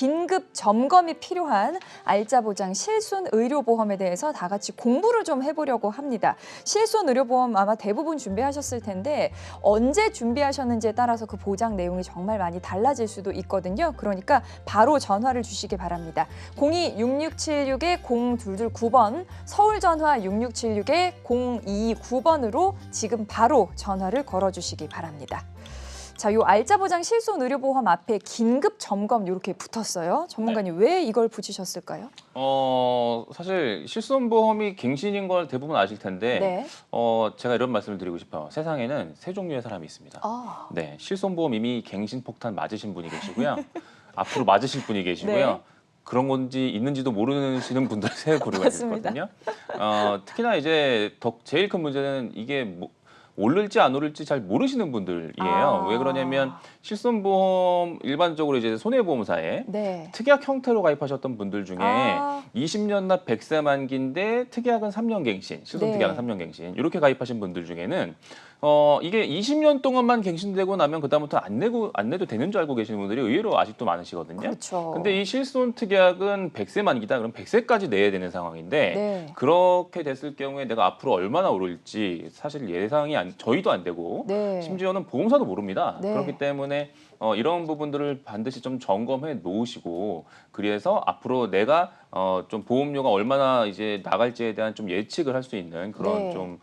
긴급 점검이 필요한 알짜보장 실손의료보험에 대해서 다 같이 공부를 좀 해보려고 합니다. 실손의료보험 아마 대부분 준비하셨을 텐데 언제 준비하셨는지에 따라서 그 보장 내용이 정말 많이 달라질 수도 있거든요. 그러니까 바로 전화를 주시기 바랍니다. 02-6676-0229번, 서울 전화 6676-0229번으로 지금 바로 전화를 걸어주시기 바랍니다. 자, 요 알짜보장 실손의료보험 앞에 긴급 점검 이렇게 붙었어요. 전문가님, 왜 이걸 붙이셨을까요? 사실 실손보험이 갱신인 걸 대부분 아실 텐데 네. 제가 이런 말씀을 드리고 싶어요. 세상에는 세 종류의 사람이 있습니다. 네, 실손보험 이미 갱신 폭탄 맞으신 분이 계시고요. 앞으로 맞으실 분이 계시고요. 네. 그런 건지 있는지도 모르시는 분들 세 부류가 있거든요. 특히나 이제 제일 큰 문제는 이게 오를지 안 오를지 잘 모르시는 분들이에요. 왜 그러냐면 실손보험 일반적으로 이제 손해보험사에 네. 특약 형태로 가입하셨던 분들 중에 20년 납 100세 만기인데 특약은 3년 갱신, 실손 네. 특약은 3년 갱신 이렇게 가입하신 분들 중에는 이게 20년 동안만 갱신되고 나면 그다음부터 안 내도 되는 줄 알고 계시는 분들이 의외로 아직도 많으시거든요. 그렇죠. 근데 이 실손 특약은 100세 만기다. 그럼 100세까지 내야 되는 상황인데 네. 그렇게 됐을 경우에 내가 앞으로 얼마나 오를지 사실 예상이 저희도 안 되고 네. 심지어는 보험사도 모릅니다. 네. 그렇기 때문에 이런 부분들을 반드시 좀 점검해 놓으시고 그래서 앞으로 내가 좀 보험료가 얼마나 이제 나갈지에 대한 좀 예측을 할 수 있는 그런 네. 좀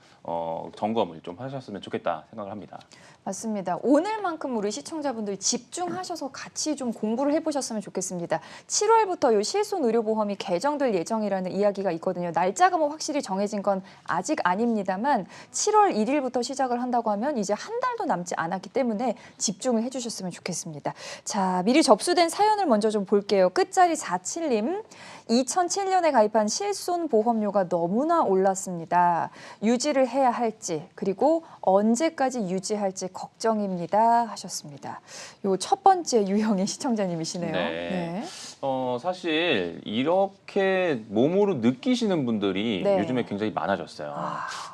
점검을 좀 하셨으면 좋겠다 생각을 합니다. 맞습니다. 오늘만큼 우리 시청자분들 집중하셔서 같이 좀 공부를 해보셨으면 좋겠습니다. 7월부터 이 실손의료보험이 개정될 예정이라는 이야기가 있거든요. 날짜가 뭐 확실히 정해진 건 아직 아닙니다만 7월 1일부터 시작을 한다고 하면 이제 한 달도 남지 않았기 때문에 집중을 해주셨으면 좋겠습니다. 자, 미리 접수된 사연을 먼저 좀 볼게요. 끝자리 47님. 2007년에 가입한 실손보험료가 너무나 올랐습니다. 유지를 해야 할지 그리고 언제까지 유지할지 걱정입니다 하셨습니다. 요 첫 번째 유형의 시청자님이시네요. 네. 사실 이렇게 몸으로 느끼시는 분들이 네. 요즘에 굉장히 많아졌어요.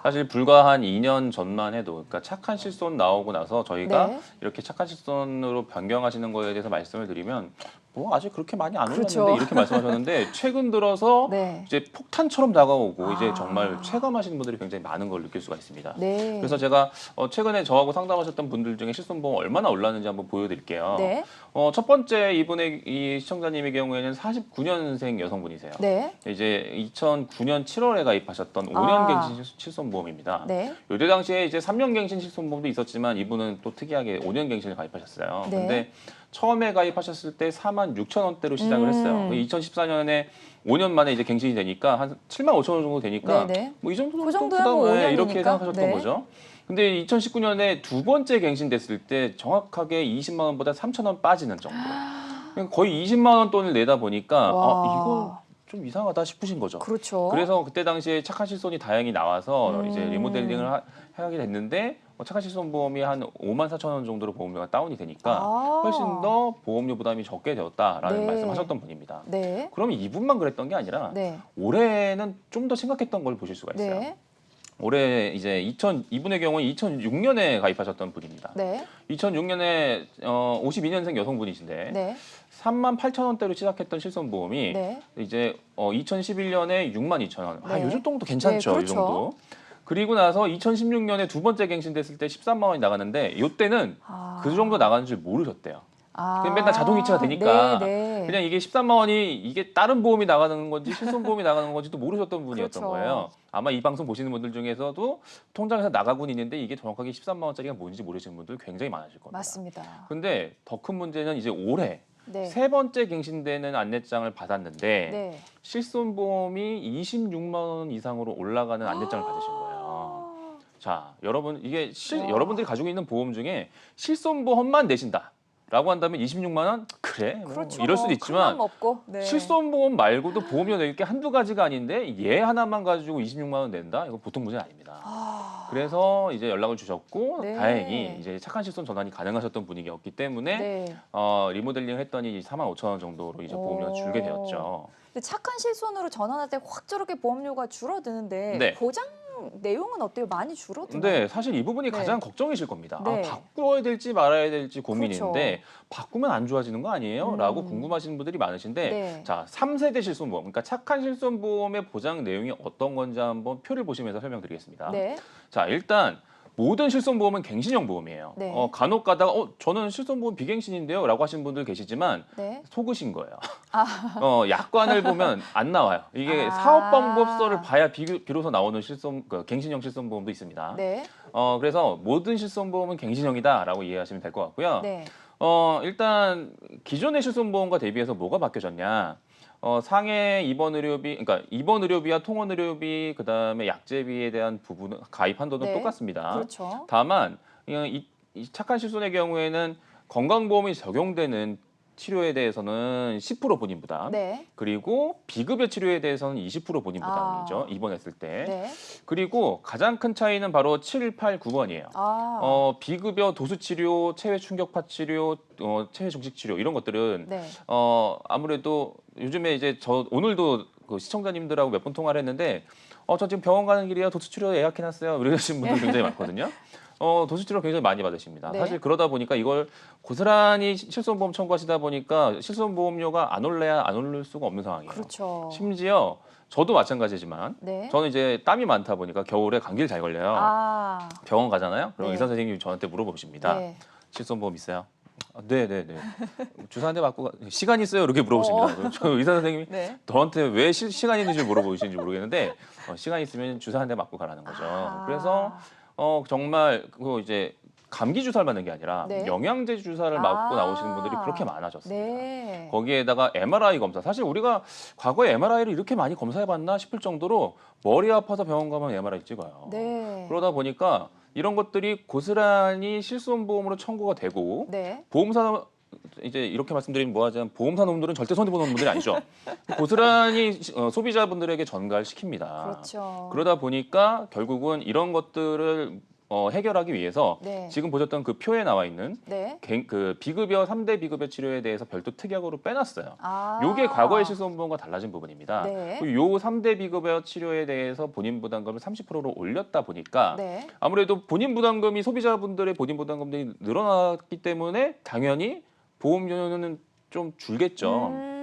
사실 불과 한 2년 전만 해도 그러니까 착한 실손 나오고 나서 저희가 네. 이렇게 착한 실손으로 변경하시는 거에 대해서 말씀을 드리면 뭐 아직 그렇게 많이 안 그렇죠. 올랐는데 이렇게 말씀하셨는데 최근 들어서 네. 이제 폭탄처럼 다가오고 이제 정말 체감하시는 분들이 굉장히 많은 걸 느낄 수가 있습니다. 네. 그래서 제가 최근에 저하고 상담하셨던 분들 중에 실손보험 얼마나 올랐는지 한번 보여드릴게요. 네. 첫 번째 이 시청자님의 경우에는 49년생 여성분이세요. 네. 이제 2009년 7월에 가입하셨던 5년 갱신 실손보험입니다. 네. 요때 당시에 이제 3년 갱신 실손보험도 있었지만 이분은 또 특이하게 5년 갱신을 가입하셨어요. 네. 근데 처음에 가입하셨을 때 46,000원대로 시작을 했어요. 2014년에 5년 만에 이제 갱신이 되니까 한 75,000원 정도 되니까 네네. 뭐 이 정도는 그 좀 정도야 뭐 부담, 5년이니까. 이렇게 생각하셨던 네. 거죠. 근데 2019년에 두 번째 갱신됐을 때 정확하게 20만 원보다 3,000원 빠지는 정도. 거의 20만 원 돈을 내다 보니까 이거 좀 이상하다 싶으신 거죠. 그렇죠. 그래서 그때 당시에 착한 실손이 다행히 나와서 이제 리모델링을 하게 됐는데 착한 실손보험이 한 54,000원 정도로 보험료가 다운이 되니까 훨씬 더 보험료 부담이 적게 되었다라는 네. 말씀하셨던 분입니다. 네. 그러면 이분만 그랬던 게 아니라 네. 올해는 좀 더 심각했던 걸 보실 수가 있어요. 네. 올해 이제 이분의 경우는 2006년에 가입하셨던 분입니다. 네. 2006년에 52년생 여성분이신데 네. 38,000원대로 시작했던 실손보험이 네. 이제 2011년에 62,000원. 네. 요 정도 괜찮죠. 네, 그렇죠. 이 정도. 그리고 나서 2016년에 두 번째 갱신됐을 때 13만 원이 나가는데 이때는 그 정도 나가는 줄 모르셨대요. 그냥 맨날 자동이체가 되니까 네. 그냥 이게 13만 원이 이게 다른 보험이 나가는 건지 실손보험이 나가는 건지도 모르셨던 분이었던 그렇죠. 거예요. 아마 이 방송 보시는 분들 중에서도 통장에서 나가곤 있는데 이게 정확하게 13만 원짜리가 뭔지 모르시는 분들 굉장히 많으실 겁니다. 맞습니다. 근데 더 큰 문제는 이제 올해 네. 세 번째 갱신되는 안내장을 받았는데 네. 실손보험이 26만 원 이상으로 올라가는 안내장을 받으신 거예요. 자, 여러분 이게 여러분들이 가지고 있는 보험 중에 실손보험만 내신다. 라고 한다면 26만 원? 그래. 뭐 그렇죠. 이럴 수도 있지만 없고. 네. 실손보험 말고도 보험료 낼 게 한두 가지가 아닌데 얘 하나만 가지고 26만 원 낸다? 이거 보통 문제는 아닙니다. 그래서 이제 연락을 주셨고 네. 다행히 이제 착한 실손 전환이 가능하셨던 분위기였기 때문에 네. 리모델링 했더니 45,000원 정도로 이제 보험료가 줄게 되었죠. 근데 착한 실손으로 전환할 때 확 저렇게 보험료가 줄어드는데 네. 보장 내용은 어때요? 많이 줄어드나요? 근데 사실 이 부분이 네. 가장 걱정이실 겁니다. 네. 바꿔야 될지 말아야 될지 고민인데 그렇죠. 바꾸면 안 좋아지는 거 아니에요? 라고 궁금하시는 분들이 많으신데 네. 자, 3세대 실손보험, 그러니까 착한 실손보험의 보장 내용이 어떤 건지 한번 표를 보시면서 설명드리겠습니다. 네. 자, 일단 모든 실손보험은 갱신형 보험이에요. 네. 간혹 가다가 저는 실손보험 비갱신인데요 라고 하시는 분들 계시지만 네. 속으신 거예요. 약관을 보면 안 나와요. 이게 아. 사업방법서를 봐야 비로소 나오는 갱신형 실손보험도 있습니다. 네. 그래서 모든 실손보험은 갱신형이다라고 이해하시면 될 것 같고요. 네. 일단 기존의 실손보험과 대비해서 뭐가 바뀌어졌냐? 상해 입원 의료비, 그러니까 입원 의료비와 통원 의료비, 그다음에 약제비에 대한 부분은 가입 한도는 네. 똑같습니다. 그렇죠. 다만 이 착한 실손의 경우에는 건강보험이 적용되는 치료에 대해서는 10% 본인 부담, 네. 그리고 비급여 치료에 대해서는 20% 본인 부담이죠. 입원했을 때. 네. 그리고 가장 큰 차이는 바로 7, 8, 9번이에요. 비급여 도수 치료, 체외 충격파 치료, 체외 정식 치료 이런 것들은 네. 아무래도 요즘에 이제 오늘도 그 시청자님들하고 몇 번 통화를 했는데 저 지금 병원 가는 길이야. 도수 치료 예약해놨어요. 이러시는 분들 굉장히 많거든요. 도수 치료 굉장히 많이 받으십니다. 네. 사실 그러다 보니까 이걸 고스란히 실손보험 청구하시다 보니까 실손보험료가 안 올라야 안 오를 수가 없는 상황이에요. 그렇죠. 심지어 저도 마찬가지지만 네. 저는 이제 땀이 많다 보니까 겨울에 감기를 잘 걸려요. 병원 가잖아요. 그럼 네. 의사 선생님이 저한테 물어보십니다. 네. 실손보험 있어요? 네네네. 주사 한 대 맞고 시간 있어요? 이렇게 물어보십니다. 저 의사 선생님이 네. 너한테 왜 시간 있는지 물어보시는지 모르겠는데 시간 있으면 주사 한 대 맞고 가라는 거죠. 그래서 정말 그거 이제 감기 주사를 맞는 게 아니라 네. 영양제 주사를 맞고 나오시는 분들이 그렇게 많아졌습니다. 네. 거기에다가 MRI 검사. 사실 우리가 과거에 MRI를 이렇게 많이 검사해봤나 싶을 정도로 머리 아파서 병원 가면 MRI 찍어요. 네. 그러다 보니까 이런 것들이 고스란히 실손보험으로 청구가 되고 네. 보험사 이제 이렇게 말씀드리면 뭐하자면 보험사 놈들은 절대 손해보는 분들이 아니죠. 고스란히 소비자분들에게 전가를 시킵니다. 그렇죠. 그러다 보니까 결국은 이런 것들을 해결하기 위해서 네. 지금 보셨던 그 표에 나와 있는 네. 그 비급여 3대 비급여 치료에 대해서 별도 특약으로 빼놨어요. 아. 요게 과거의 실손보험과 달라진 부분입니다. 네. 그리고 요 3대 비급여 치료에 대해서 본인 부담금을 30%로 올렸다 보니까 네. 아무래도 본인 부담금이 소비자분들의 본인 부담금들이 늘어났기 때문에 당연히 보험료는 좀 줄겠죠.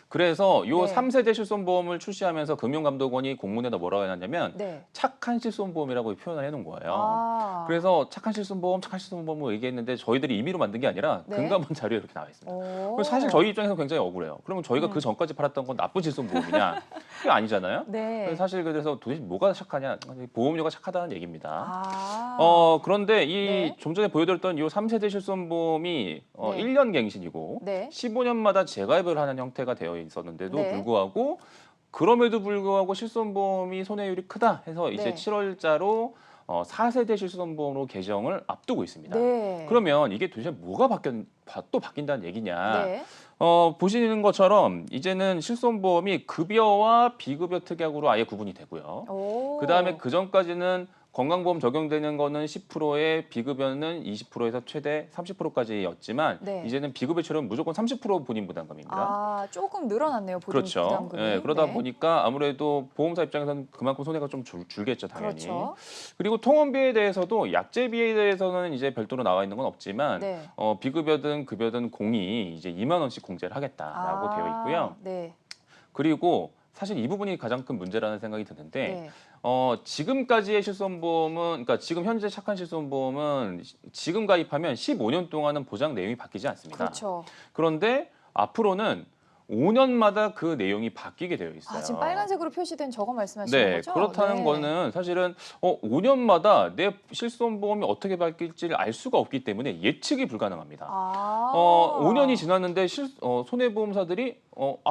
그래서 요 네. 3세대 실손보험을 출시하면서 금융감독원이 공문에다 뭐라고 해놨냐면 네. 착한 실손보험이라고 표현을 해놓은 거예요. 그래서 착한 실손보험을 얘기했는데 저희들이 임의로 만든 게 아니라 네. 금감원 자료에 이렇게 나와 있습니다. 오. 그래서 사실 저희 입장에서 굉장히 억울해요. 그러면 저희가 그 전까지 팔았던 건 나쁜 실손보험이냐? 그게 아니잖아요. 네. 사실 그래서 도대체 뭐가 착하냐? 보험료가 착하다는 얘기입니다. 아. 그런데 네. 좀 전에 보여드렸던 이 3세대 실손보험이 네. 1년 갱신이고 네. 15년마다 재가입을 하는 형태가 되어 있었는데도 네. 불구하고 그럼에도 불구하고 실손보험이 손해율이 크다 해서 이제 네. 7월자로 4세대 실손보험으로 개정을 앞두고 있습니다. 네. 그러면 이게 도대체 뭐가 또 바뀐다는 얘기냐? 네. 보시는 것처럼 이제는 실손보험이 급여와 비급여 특약으로 아예 구분이 되고요. 오. 그다음에 그 전까지는 건강보험 적용되는 거는 10%에 비급여는 20%에서 최대 30%까지였지만 네. 이제는 비급여 치료는 무조건 30% 본인 부담금입니다. 아, 조금 늘어났네요. 보험 그렇죠. 부담금이. 예, 그러다 네. 보니까 아무래도 보험사 입장에서는 그만큼 손해가 좀 줄겠죠, 당연히. 그렇죠. 그리고 통원비에 대해서도 약제비에 대해서는 이제 별도로 나와 있는 건 없지만 네. 비급여든 급여든 공이 이제 2만 원씩 공제를 하겠다라고 되어 있고요. 네. 그리고 사실 이 부분이 가장 큰 문제라는 생각이 드는데 네. 지금까지의 실손보험은 그러니까 지금 현재 착한 실손보험은 지금 가입하면 15년 동안은 보장 내용이 바뀌지 않습니다. 그렇죠. 그런데 앞으로는 5년마다 그 내용이 바뀌게 되어 있어요. 아, 지금 빨간색으로 표시된 저거 말씀하시는 네, 거죠? 그렇다는 네. 거는 사실은 5년마다 내 실손보험이 어떻게 바뀔지를 알 수가 없기 때문에 예측이 불가능합니다. 아. 5년이 지났는데 손해보험사들이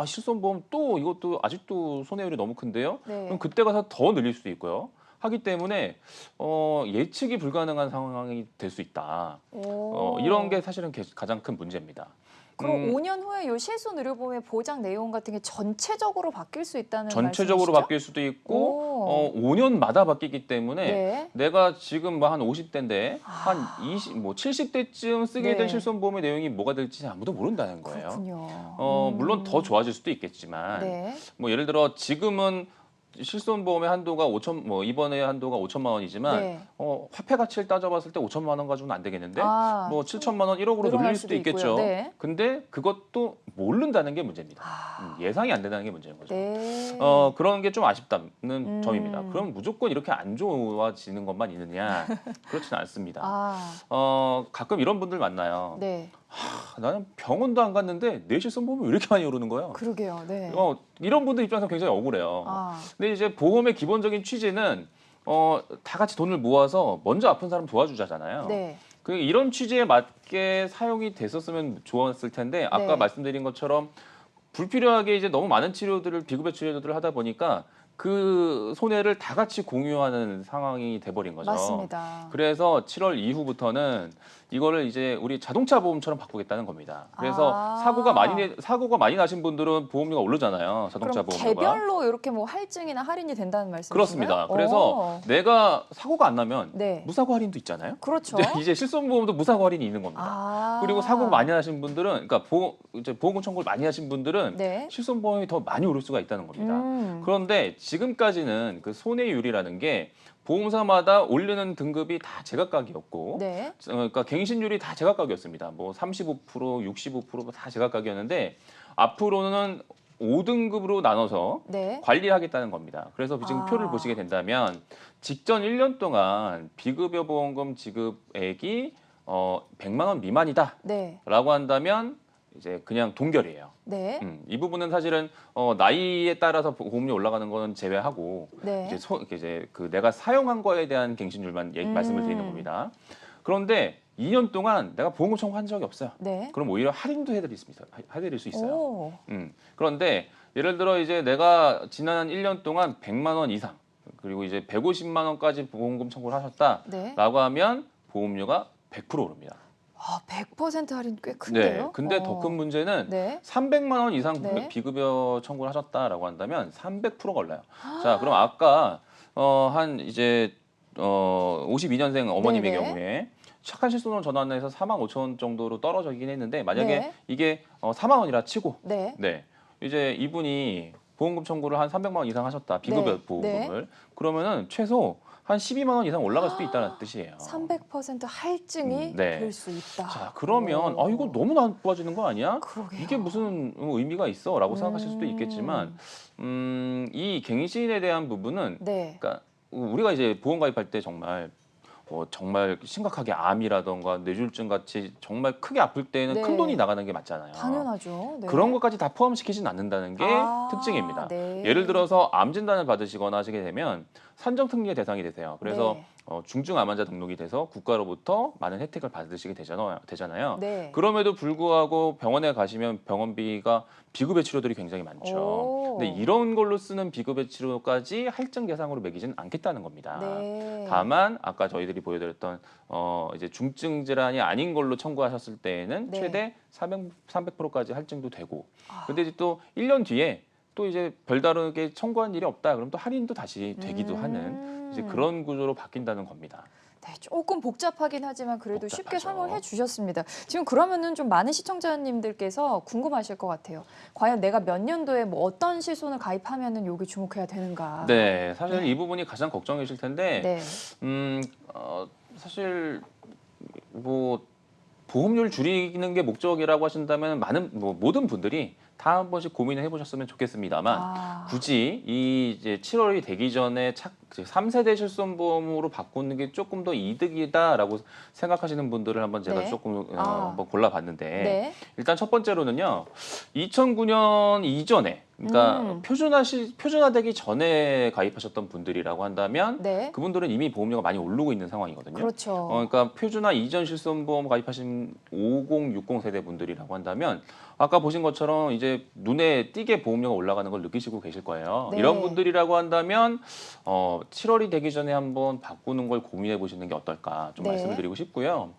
실손보험 또 이것도 아직도 손해율이 너무 큰데요. 네. 그럼 그때 가서 더 늘릴 수도 있고요. 하기 때문에 예측이 불가능한 상황이 될 수 있다. 오. 이런 게 사실은 가장 큰 문제입니다. 그럼 5년 후에 이 실손 의료보험의 보장 내용 같은 게 전체적으로 바뀔 수 있다는 전체적으로 말씀이시죠? 바뀔 수도 있고 오. 5년마다 바뀌기 때문에 네. 내가 지금 한 50대인데 한 70대쯤 쓰게 된 네. 실손보험의 내용이 뭐가 될지 아무도 모른다는 거예요. 그렇군요. 물론 더 좋아질 수도 있겠지만 네. 뭐 예를 들어 지금은 실손보험의 한도가 5천 뭐 이번에 한도가 5천만 원이지만 네. 화폐 가치를 따져봤을 때 5천만 원 가지고는 안 되겠는데 아, 뭐 7천만 원 1억으로 늘어날 늘릴 수도 수도 있겠죠. 있고요. 네. 근데 그것도 모른다는 게 문제입니다. 아, 예상이 안 된다는 게 문제인 거죠. 네. 그런 게 좀 아쉽다는 점입니다. 음. 그럼 무조건 이렇게 안 좋아지는 것만 있느냐? 그렇지는 않습니다. 아, 가끔 이런 분들 만나요. 네. 나는 병원도 안 갔는데 내 실손보험이 왜 이렇게 많이 오르는 거예요? 그러게요. 네. 이런 분들 입장에서 굉장히 억울해요. 아, 근데 이제 보험의 기본적인 취지는 다 같이 돈을 모아서 먼저 아픈 사람 도와주자잖아요. 네. 이런 취지에 맞게 사용이 됐었으면 좋았을 텐데 아까 네. 말씀드린 것처럼 불필요하게 이제 너무 많은 치료들을 비급여 치료들을 하다 보니까 그 손해를 다 같이 공유하는 상황이 돼버린 거죠. 맞습니다. 그래서 7월 이후부터는 이거를 이제 우리 자동차 보험처럼 바꾸겠다는 겁니다. 그래서 아. 사고가 많이 나신 분들은 보험료가 오르잖아요. 자동차 그럼 보험료가. 개별로 이렇게 뭐 할증이나 할인이 된다는 말씀이신가요? 그렇습니다. 그래서 내가 사고가 안 나면 네. 무사고 할인도 있잖아요. 그렇죠. 이제 실손보험도 무사고 할인이 있는 겁니다. 아. 그리고 사고 많이 하신 분들은, 그러니까 이제 보험금 청구를 많이 하신 분들은 네. 실손보험이 더 많이 오를 수가 있다는 겁니다. 그런데 지금까지는 그 손해율이라는 게 보험사마다 올리는 등급이 다 제각각이었고, 네. 그러니까 갱신율이 다 제각각이었습니다. 뭐 35%, 65%다 제각각이었는데 앞으로는 5등급으로 나눠서 네. 관리하겠다는 겁니다. 그래서 지금 아. 표를 보시게 된다면 직전 1년 동안 비급여 보험금 지급액이 100만 원 미만이다라고 네. 한다면 이제 그냥 동결이에요. 네. 이 부분은 사실은 나이에 따라서 보험료 올라가는 거는 제외하고 네. 이제 그 내가 사용한 거에 대한 갱신율만 말씀을 드리는 겁니다. 그런데 2년 동안 내가 보험금 청구한 적이 없어요. 네. 그럼 오히려 할인도 해드릴 수 있어요. 오. 그런데 예를 들어 이제 내가 지난 1년 동안 100만 원 이상 그리고 이제 150만 원까지 보험금 청구를 하셨다라고 네. 하면 보험료가 100% 오릅니다. 아, 100% 할인 꽤 큰데요? 네. 근데 더 큰 문제는 네. 300만 원 이상 네. 비급여 청구를 하셨다라고 한다면 300%가 올라요. 자, 그럼 아까 한 이제 52년생 어머님의 네네. 경우에 착한 실손으로 전환해서 4만 5천 원 정도로 떨어지긴 했는데 만약에 네. 이게 4만 원이라 치고 네. 네. 이제 이분이 보험금 청구를 한 300만 원 이상 하셨다. 비급여 네. 보험금을. 그러면은 최소 한 12만 원 이상 올라갈 수도 있다는 뜻이에요. 300% 할증이 네. 될 수 있다. 자, 그러면 오. 이거 너무 나빠지는 거 아니야? 그러게요. 이게 무슨 의미가 있어? 라고 생각하실 수도 있겠지만 이 갱신에 대한 부분은 네. 그러니까 우리가 이제 보험 가입할 때 정말 심각하게 암이라던가 뇌졸중 같이 정말 크게 아플 때는 네. 큰 돈이 나가는 게 맞잖아요. 당연하죠. 네. 그런 것까지 다 포함시키진 않는다는 게 특징입니다. 네. 예를 들어서 암 진단을 받으시거나 하시게 되면 산정특례 대상이 되세요. 그래서 네. 중증 암 환자 등록이 돼서 국가로부터 많은 혜택을 받으시게 되잖아요. 네. 그럼에도 불구하고 병원에 가시면 병원비가 비급여 치료들이 굉장히 많죠. 오. 근데 이런 걸로 쓰는 비급여 치료까지 할증 대상으로 매기지는 않겠다는 겁니다. 네. 다만 아까 저희들이 보여드렸던 이제 중증 질환이 아닌 걸로 청구하셨을 때에는 네. 최대 300%까지 할증도 되고. 아. 근데 이제 또 1년 뒤에 또 이제 별다르게 청구한 일이 없다. 그럼 또 할인도 다시 되기도 하는 이제 그런 구조로 바뀐다는 겁니다. 네, 조금 복잡하긴 하지만 그래도 복잡하죠. 쉽게 설명해 주셨습니다. 지금 그러면은 좀 많은 시청자님들께서 궁금하실 것 같아요. 과연 내가 몇 년도에 뭐 어떤 실손을 가입하면은 여기 주목해야 되는가? 네, 사실 네. 이 부분이 가장 걱정이실 텐데 네. 사실 뭐 보험료를 줄이는 게 목적이라고 하신다면 모든 분들이 다 한 번씩 고민을 해보셨으면 좋겠습니다만 아. 굳이 이 이제 7월이 되기 전에 3세대 실손보험으로 바꾸는 게 조금 더 이득이다라고 생각하시는 분들을 한번 제가 네. 조금 아. 한번 골라봤는데 네. 일단 첫 번째로는요 2009년 이전에 그러니까 표준화되기 전에 가입하셨던 분들이라고 한다면 네. 그분들은 이미 보험료가 많이 오르고 있는 상황이거든요. 그렇죠. 그러니까 표준화 이전 실손보험 가입하신 5060 세대 분들이라고 한다면 아까 보신 것처럼 이제 눈에 띄게 보험료가 올라가는 걸 느끼시고 계실 거예요. 네. 이런 분들이라고 한다면 7월이 되기 전에 한번 바꾸는 걸 고민해 보시는 게 어떨까 좀 네. 말씀을 드리고 싶고요.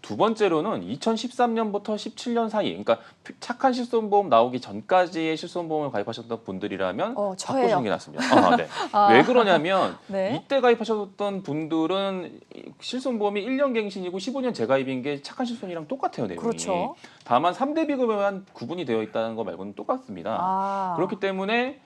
두 번째로는 2013년부터 17년 사이, 그러니까 착한 실손보험 나오기 전까지의 실손보험을 가입하셨던 분들이라면 저예요. 바꾸시는 게 낫습니다. 네. 왜 그러냐면 네. 이때 가입하셨던 분들은 실손보험이 1년 갱신이고 15년 재가입인 게 착한 실손이랑 똑같아요, 내용이. 그렇죠. 다만 3대 비급여만 구분이 되어 있다는 거 말고는 똑같습니다. 아. 그렇기 때문에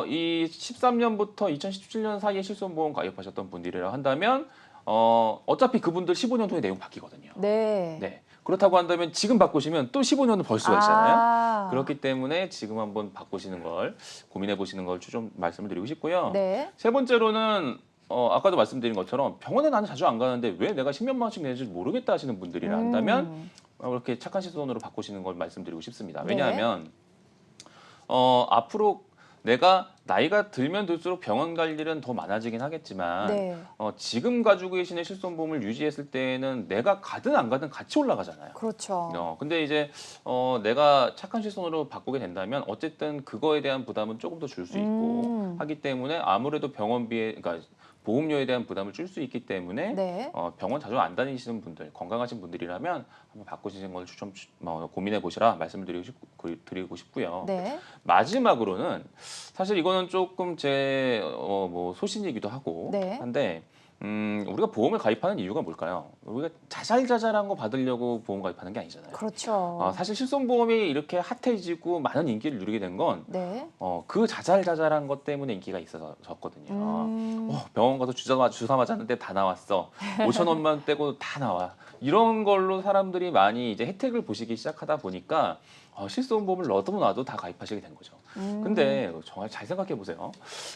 이 13년부터 2017년 사이에 실손보험 가입하셨던 분들이라 한다면 어차피 그분들 15년 후에 내용 바뀌거든요. 네. 네. 그렇다고 한다면 지금 바꾸시면 또 15년을 벌 수가 있잖아요. 아. 그렇기 때문에 지금 한번 바꾸시는 걸 고민해 보시는 걸 좀 말씀을 드리고 싶고요. 네. 세 번째로는 아까도 말씀드린 것처럼 병원에 나는 자주 안 가는데 왜 내가 10몇만 원씩 내는지 모르겠다 하시는 분들이라 한다면 그렇게 착한 시선으로 바꾸시는 걸 말씀드리고 싶습니다. 네. 왜냐하면 앞으로 내가 나이가 들면 들수록 병원 갈 일은 더 많아지긴 하겠지만 네. 지금 가지고 계시는 실손보험을 유지했을 때는 내가 가든 안 가든 같이 올라가잖아요. 그렇죠. 근데 이제 내가 착한 실손으로 바꾸게 된다면 어쨌든 그거에 대한 부담은 조금 더 줄 수 있고 하기 때문에 아무래도 병원비에 그러니까 보험료에 대한 부담을 줄 수 있기 때문에 네. 병원 자주 안 다니시는 분들, 건강하신 분들이라면 한번 바꾸시는 걸 고민해 보시라 말씀을 드리고 싶고요. 네. 마지막으로는 사실 이거는 조금 제 소신이기도 하고 네. 한데 우리가 보험을 가입하는 이유가 뭘까요? 우리가 자잘자잘한 거 받으려고 보험 가입하는 게 아니잖아요. 그렇죠. 사실 실손보험이 이렇게 핫해지고 많은 인기를 누리게 된 건 네. 그 자잘자잘한 것 때문에 인기가 있어졌거든요. 병원 가서 주사 맞았는데 다 나왔어. 5천 원만 떼고 다 나와. 이런 걸로 사람들이 많이 이제 혜택을 보시기 시작하다 보니까 실손보험을 넣어도 놔도 다 가입하시게 된 거죠. 근데 정말 잘 생각해 보세요.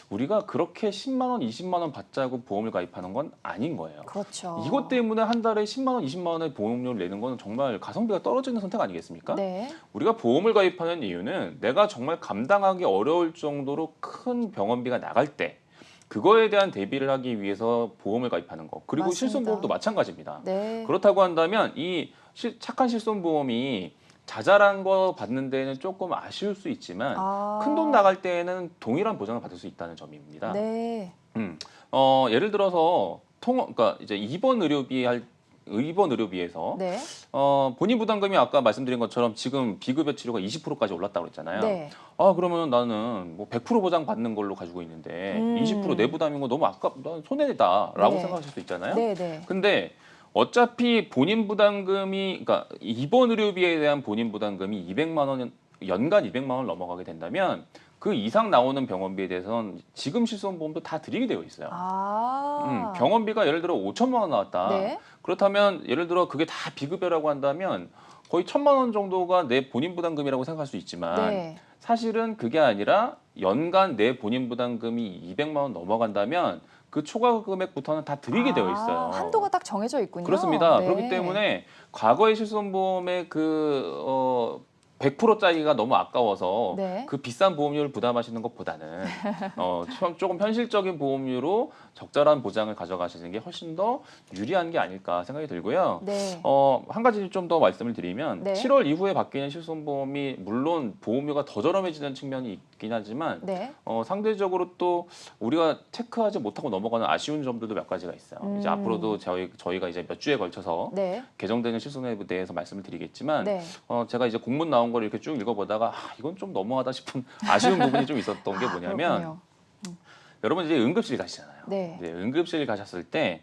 우리가 그렇게 10만 원, 20만 원 받자고 보험을 가입하는 건 아닌 거예요. 그렇죠. 이것 때문에 한 달에 10만 원, 20만 원의 보험료를 내는 건 정말 가성비가 떨어지는 선택 아니겠습니까? 네. 우리가 보험을 가입하는 이유는 내가 정말 감당하기 어려울 정도로 큰 병원비가 나갈 때 그거에 대한 대비를 하기 위해서 보험을 가입하는 거. 그리고 맞습니다. 실손보험도 마찬가지입니다. 네. 그렇다고 한다면 이 착한 실손보험이 자잘한 거 받는 데는 조금 아쉬울 수 있지만 큰 돈 나갈 때에는 동일한 보장을 받을 수 있다는 점입니다. 네. 예를 들어서 그러니까 이제 입원 의료비에서 네. 본인 부담금이 아까 말씀드린 것처럼 지금 비급여 치료가 20%까지 올랐다고 그랬잖아요. 네. 그러면 나는 뭐 100% 보장 받는 걸로 가지고 있는데 20% 내 부담인 거 너무 난 손해다라고 네. 생각하실 수 있잖아요. 네, 네. 근데 어차피 본인 부담금이 그러니까 입원 의료비에 대한 본인 부담금이 200만 원 연간 200만 원 넘어가게 된다면 그 이상 나오는 병원비에 대해서는 지금 실손보험도 다 드리게 되어 있어요. 병원비가 예를 들어 5천만 원 나왔다. 네. 그렇다면 예를 들어 그게 다 비급여라고 한다면 거의 1,000만 원 정도가 내 본인 부담금이라고 생각할 수 있지만 네. 사실은 그게 아니라 연간 내 본인 부담금이 200만 원 넘어간다면 그 초과 금액부터는 다 드리게 되어 있어요. 한도가 딱 정해져 있군요. 그렇습니다. 네. 그렇기 때문에 과거의 실손보험의 100%짜리가 너무 아까워서 네. 그 비싼 보험료를 부담하시는 것보다는 조금 현실적인 보험료로 적절한 보장을 가져가시는 게 훨씬 더 유리한 게 아닐까 생각이 들고요. 네. 한 가지 좀 더 말씀을 드리면 네. 7월 이후에 바뀌는 실손보험이 물론 보험료가 더 저렴해지는 측면이 있긴 하지만 네. 상대적으로 또 우리가 체크하지 못하고 넘어가는 아쉬운 점들도 몇 가지가 있어요. 이제 앞으로도 저희가 이제 몇 주에 걸쳐서 네. 개정되는 실손에 대해서 말씀을 드리겠지만 네. 제가 이제 공문 나온 걸 이렇게 쭉 읽어보다가 이건 좀 너무하다 싶은 아쉬운 부분이 좀 있었던 게 뭐냐면 그렇군요. 여러분 이제 응급실 가시잖아요. 네. 이제 응급실 가셨을 때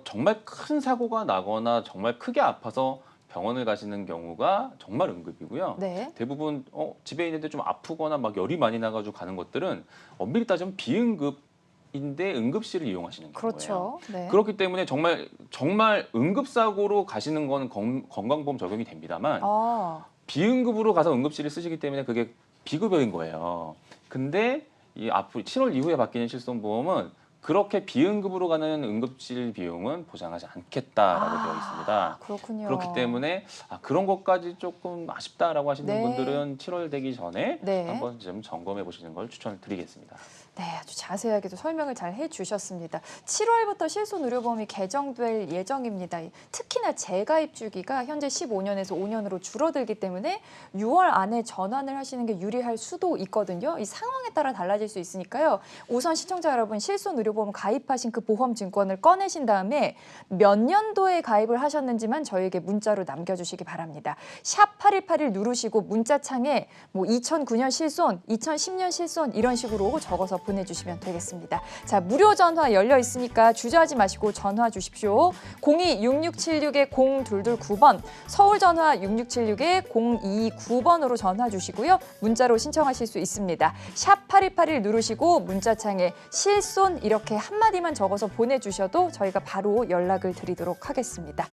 정말 큰 사고가 나거나 정말 크게 아파서 병원을 가시는 경우가 정말 응급이고요. 네. 대부분 집에 있는데 좀 아프거나 막 열이 많이 나가지고 가는 것들은 엄밀히 따지면 비응급인데 응급실을 이용하시는 경우예요. 그렇죠. 네. 그렇기 때문에 정말 응급사고로 가시는 건 건강보험 적용이 됩니다만 비응급으로 가서 응급실을 쓰시기 때문에 그게 비급여인 거예요. 근데 이 앞으로 7월 이후에 바뀌는 실손보험은 그렇게 비응급으로 가는 응급실 비용은 보장하지 않겠다라고 되어 있습니다. 그렇군요. 그렇기 때문에 그런 것까지 조금 아쉽다라고 하시는 네. 분들은 7월 되기 전에 네. 한번 좀 점검해 보시는 걸 추천을 드리겠습니다. 네, 아주 자세하게도 설명을 잘 해주셨습니다. 7월부터 실손의료보험이 개정될 예정입니다. 특히나 재가입 주기가 현재 15년에서 5년으로 줄어들기 때문에 6월 안에 전환을 하시는 게 유리할 수도 있거든요. 이 상황에 따라 달라질 수 있으니까요. 우선 시청자 여러분 실손의료 의료보험 가입하신 그 보험 증권을 꺼내신 다음에 몇 년도에 가입을 하셨는지만 저희에게 문자로 남겨주시기 바랍니다. 샵 8181 누르시고 문자창에 뭐 2009년 실손, 2010년 실손 이런 식으로 적어서 보내주시면 되겠습니다. 자, 무료 전화 열려 있으니까 주저하지 마시고 전화 주십시오. 02-6676-0229번, 서울 전화 6676-0229번으로 전화 주시고요. 문자로 신청하실 수 있습니다. 샵 8181 누르시고 문자창에 실손 이렇게 한마디만 적어서 보내주셔도 저희가 바로 연락을 드리도록 하겠습니다.